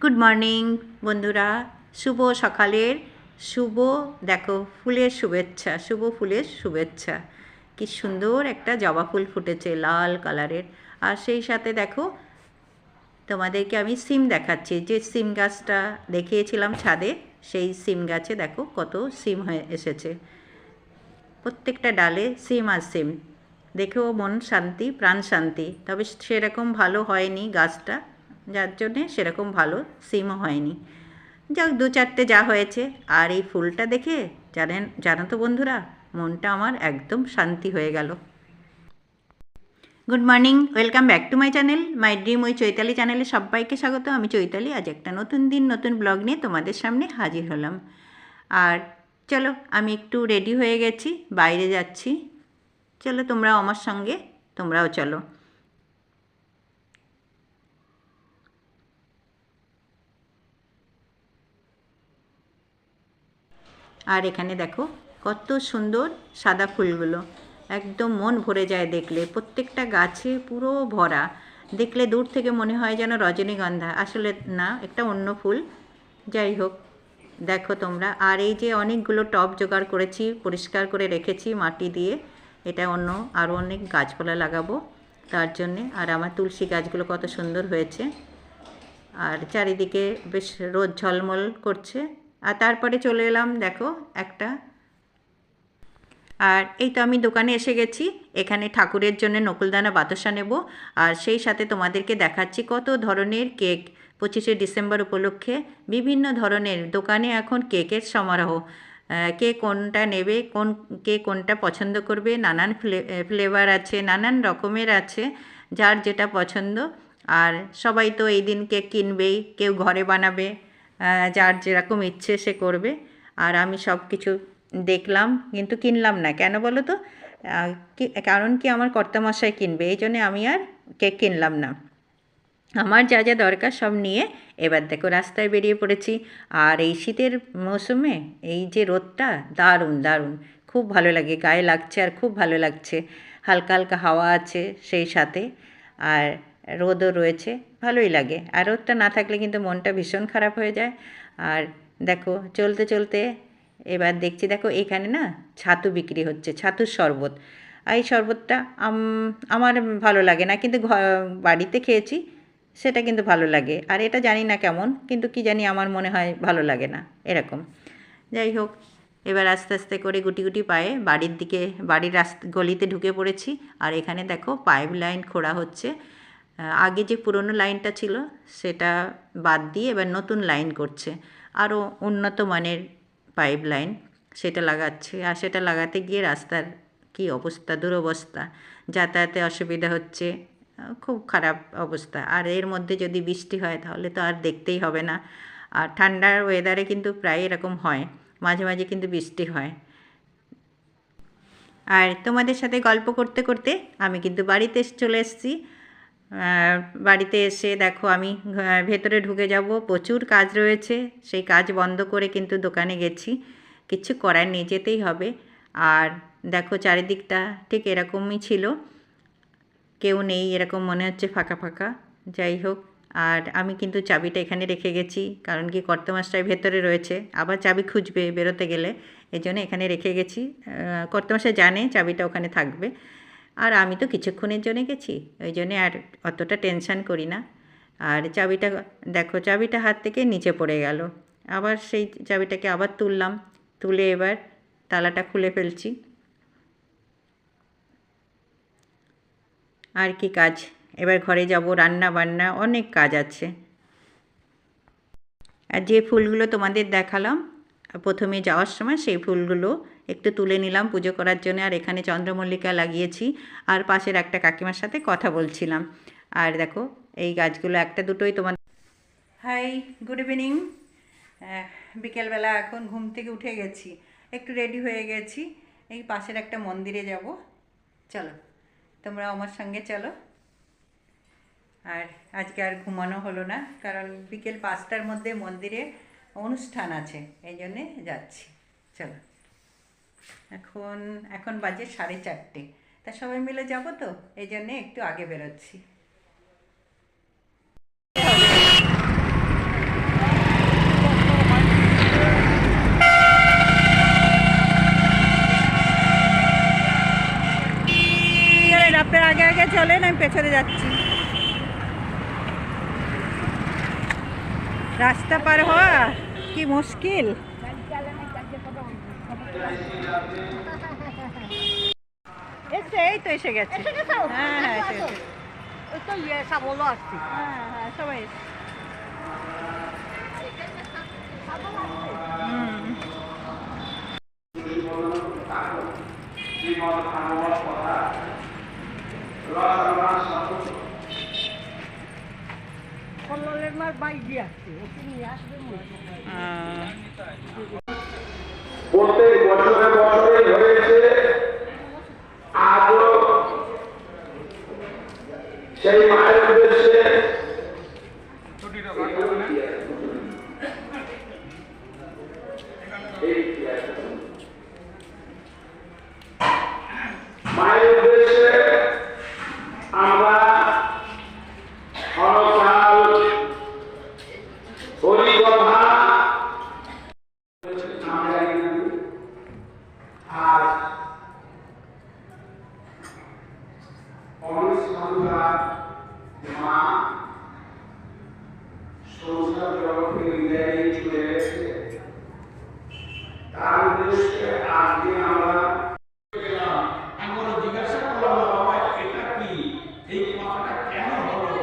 Good morning বন্ধুরা, শুভ সকালের শুভ দেখো ফুলের শুভেচ্ছা, শুভ ফুলের শুভেচ্ছা। কি সুন্দর একটা জবা ফুল ফুটেছে লাল কালারের। আর সেই সাথে দেখো তোমাদেরকে আমি সিম দেখাচ্ছি, যে সিম গাছটা দেখিয়েছিলাম ছাদে, সেই সিম গাছে দেখো কত সিম হয়ে এসেছে। প্রত্যেকটা ডালে সিম আর সিম, দেখেও মন শান্তি, প্রাণ শান্তি। তবে সেরকম ভালো হয়নি গাছটা, যার জন্যে সেরকম ভালো সিমও হয়নি। যাক, দু চারটে যা হয়েছে। আর এই ফুলটা দেখে জানো তো বন্ধুরা, মনটা আমার একদম শান্তি হয়ে গেল। Good morning, welcome back to my channel, my dream we Chaitali চ্যানেলে সবাইকে স্বাগত। আমি চৈতালি আজ একটা নতুন দিন নতুন ব্লগ নিয়ে তোমাদের সামনে হাজির হলাম। আর চলো, আমি একটু রেডি হয়ে গেছি, বাইরে যাচ্ছি। চলো তোমরাও আমার সঙ্গে, তোমরাও চলো। আর এখানে দেখো কত সুন্দর সাদা ফুলগুলো, একদম মন ভরে যায় দেখলে। প্রত্যেকটা গাছে পুরো ভরা, দেখলে দূর থেকে মনে হয় যেন রজনীগন্ধা, আসলে না, একটা অন্য ফুল। যাই হোক, দেখো তোমরা। আর এই যে অনেকগুলো টব জোগাড় করেছি, পরিষ্কার করে রেখেছি মাটি দিয়ে। এটা অন্য আরও অনেক গাছপালা লাগাবো তার জন্যে। আর আমার তুলসী গাছগুলো কত সুন্দর হয়েছে, আর চারিদিকে বেশ রোদ ঝলমল করছে। আর তারপরে চলে এলাম দেখো একটা, আর এই তো আমি দোকানে এসে গেছি। এখানে ঠাকুরের জন্য নকুলদানা বাতাসা নেব। আর সেই সাথে তোমাদেরকে দেখাচ্ছি কত ধরনের কেক। 25শে ডিসেম্বর উপলক্ষে বিভিন্ন ধরনের দোকানে এখন কেকের সমারোহ। কে কোনটা নেবে, কে কোনটা পছন্দ করবে, নানান ফ্লেভার আছে, নানান রকমের আছে, যার যেটা পছন্দ। আর সবাই তো এই দিন কেক কিনবেই, কেউ ঘরে বানাবে, যার যেরকম ইচ্ছে সে করবে। আর আমি সব কিছু দেখলাম কিন্তু কিনলাম না, কেন বলো তো? কারণ কি, আমার কর্তামশাই কিনবে, এই জন্যে আমি আর কেক কিনলাম না। আমার যা যা দরকার সব নিয়ে এবার দেখো রাস্তায় বেরিয়ে পড়েছি। আর এই শীতের মৌসুমে এই যে রোদটা, দারুণ দারুণ, খুব ভালো লাগে, গায়ে লাগছে আর খুব ভালো লাগছে। হালকা হালকা হাওয়া আছে সেই সাথে, আর রোদও রয়েছে, ভালোই লাগে। আর রোদটা না থাকলে কিন্তু মনটা ভীষণ খারাপ হয়ে যায়। আর দেখো চলতে চলতে এবার দেখছি, দেখো এখানে না ছাতু বিক্রি হচ্ছে, ছাতুর শরবত। আর এই শরবতটা আমার ভালো লাগে না, কিন্তু বাড়িতে খেয়েছি, সেটা কিন্তু ভালো লাগে। আর এটা জানি না কেমন, কিন্তু কি জানি, আমার মনে হয় ভালো লাগে না এরকম। যাই হোক, এবার আস্তে আস্তে করে গুটি গুটি পায়ে বাড়ির দিকে, বাড়ির গলিতে ঢুকে পড়েছি। আর এখানে দেখো পাইপ লাইন খোঁড়া হচ্ছে। আগে যে পুরনো লাইনটা ছিল সেটা বাদ দিয়ে এবার নতুন লাইন করছে, আরও উন্নত মানের পাইপ লাইন সেটা লাগাচ্ছে। আর সেটা লাগাতে গিয়ে রাস্তার কী অবস্থা, দুরবস্থা, যাতায়াতে অসুবিধা হচ্ছে, খুব খারাপ অবস্থা। আর এর মধ্যে যদি বৃষ্টি হয় তাহলে তো আর দেখতেই হবে না। আর ঠান্ডার ওয়েদারে কিন্তু প্রায় এরকম হয়, মাঝে মাঝে কিন্তু বৃষ্টি হয়। আর তোমাদের সাথে গল্প করতে করতে আমি কিন্তু বাড়িতে চলে এসেছি। বাড়িতে এসে দেখো আমি ভেতরে ঢুকে যাব, প্রচুর কাজ রয়েছে, সেই কাজ বন্ধ করে কিন্তু দোকানে গেছি, কিচ্ছু করার নেই, যেতেই হবে। আর দেখো চারিদিকটা ঠিক এরকমই ছিল, কেউ নেই, এরকম মনে হচ্ছে ফাঁকা ফাঁকা। যাই হোক, আর আমি কিন্তু চাবিটা এখানে রেখে গেছি, কারণ কি কর্তামশাই ভেতরে রয়েছে, আবার চাবি খুঁজবে বেরোতে গেলে, এই জন্য এখানে রেখে গেছি। কর্তামশাই জানে চাবিটা ওখানে থাকবে। আর আমি তো কিছুক্ষণের জন্য গেছি, ওই জন্যে আর অতটা টেনশান করি না। আর চাবিটা দেখো, চাবিটা হাত থেকে নিচে পড়ে গেল, আবার সেই চাবিটাকে আবার তুললাম, তুলে এবার তালাটা খুলে ফেলছি। আর কি কাজ, এবার ঘরে যাব, রান্না বান্না অনেক কাজ আছে। আর যে ফুলগুলো তোমাদের দেখালাম প্রথমে যাওয়ার সময়, সেই ফুলগুলো একটু তুলে নিলাম পুজো করার জন্য। আর এখানে চন্দ্রমল্লিকা লাগিয়েছি, আর পাশের একটা কাকিমার সাথে কথা বলছিলাম। আর দেখো এই গাছগুলো একটা দুটোই তোমার। Hi, good evening. বিকেলবেলা এখন ঘুম থেকে উঠে গেছি, একটু রেডি হয়ে গেছি, এই পাশের একটা মন্দিরে যাব। চলো তোমরা আমার সঙ্গে চলো। আর আজকে আর ঘুমানো হলো না, কারণ বিকেল 5টার মধ্যে মন্দিরে অনুষ্ঠান আছে, এই জন্যে যাচ্ছি। চলো, এখন এখন বাজে 4:30, তা সবাই মিলে যাব তো, এই জন্যে একটু আগে বেরোচ্ছি। যাচ্ছি। রাস্তা পার হওয়া কি মুশকিল। এই তো এসে গেছে। হ্যাঁ হ্যাঁ এসে গেছে। হ্যাঁ হ্যাঁ সবাই প্রত্যেক বছরে বছরে হয়েছে, আজও সেই মায়ের উদ্দেশ্যে মায়ের উদ্দেশ্যে আমরা ক্ষণকাল হরিকথা আর অনেক সাধুরা মা সংসার জগৎকে বিদায় চলে গেছে, তার উদ্দেশ্যে আজকে আমরা জিজ্ঞাসা করলাম, বাবা এটা কি, এই কথাটা কেন হলো,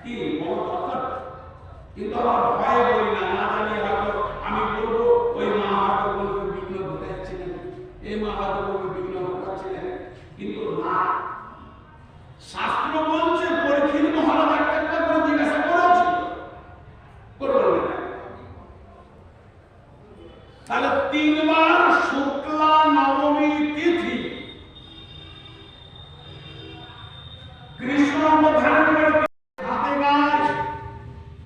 কি বড় দরকার? কিন্তু আমার ভয় বলি না, না জানি হয়তো আমি বলবো ওই মা হয়তো বলবো বিঘ্ন ঘটাচ্ছিলেন, এই মা হয়তো বলবো বিঘ্ন ঘটাচ্ছিলেন, কিন্তু না, শাস্ত্র বলছে পরীক্ষিত মহারাজ একটা করে জিজ্ঞাসা করেছিল, করবেন না। তাহলে 3 বার শুক্লা নবমী তিথি কৃষ্ণ অবধারণ করে হাতে গাছ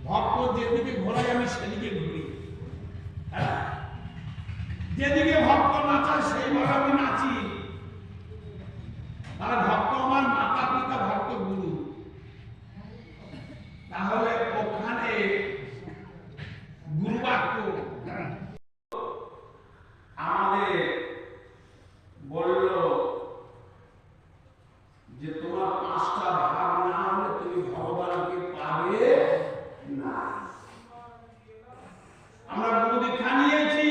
ভক্ত যেদিকে ঘোরায় আমি সেদিকে ঘুরি, যেদিকে ভক্ত নাচায় সেইভাবে আমি নাচি। তাহলে ভক্ত আমার মাতা পিতা, ভক্ত গুরু, তাহলে ওখানে গুরু বাক্য আমাদের বলল যে তোমার 5টা ভাগ না হলে তুমি ভগবানকে পাবে না। আমরা গুরু দীক্ষা নিয়েছি,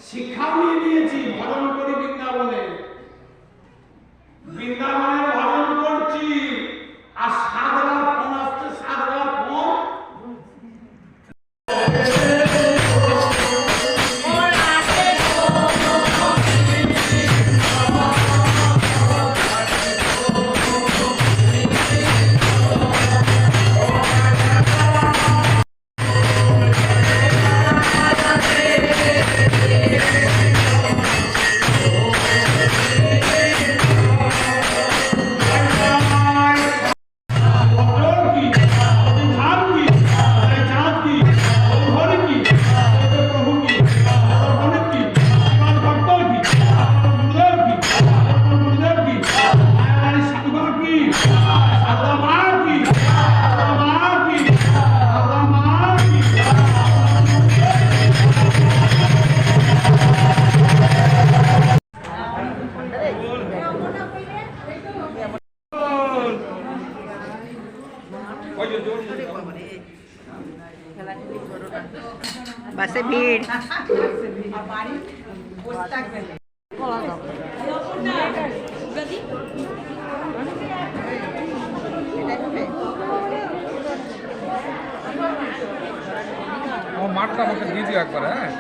শিক্ষাও নিয়েছি, ভজন করি বৃন্দাবনে, বৃন্দাবনে ভজন করছি, আর 7 বার ফোন আসছে, 7 বার ফোন বাসে ভিড়। মাঠটা আমাকে দিয়ে দিও একবার। হ্যাঁ,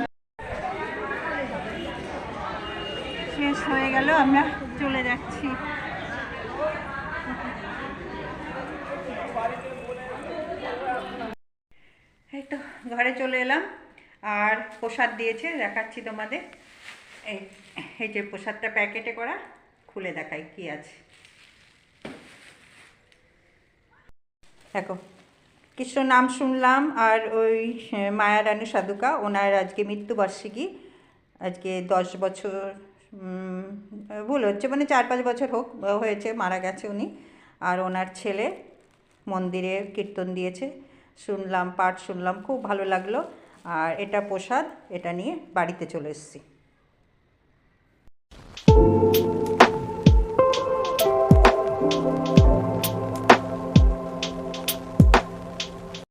শেষ হয়ে গেল, আমরা চলে যাচ্ছি। এই তো ঘরে চলে এলাম, আর প্রসাদ দিয়েছে, দেখাচ্ছি তোমাদের। এই যে প্রসাদটা প্যাকেটে করা, খুলে দেখাই কি আছে। দেখো, কৃষ্ণ নাম শুনলাম, আর ওই মায়ারানী সাধুকা, ওনার আজকে মৃত্যুবার্ষিকী, আজকে 10 বছর, ভুল হচ্ছে, মানে 4-5 বছর হয়েছে, মারা গেছে উনি। আর ওনার ছেলে মন্দিরে কীর্তন দিয়েছে, শুনলাম, পাঠ শুনলাম, খুব ভালো লাগলো। আর এটা প্রসাদ, এটা নিয়ে বাড়িতে চলে এসেছি।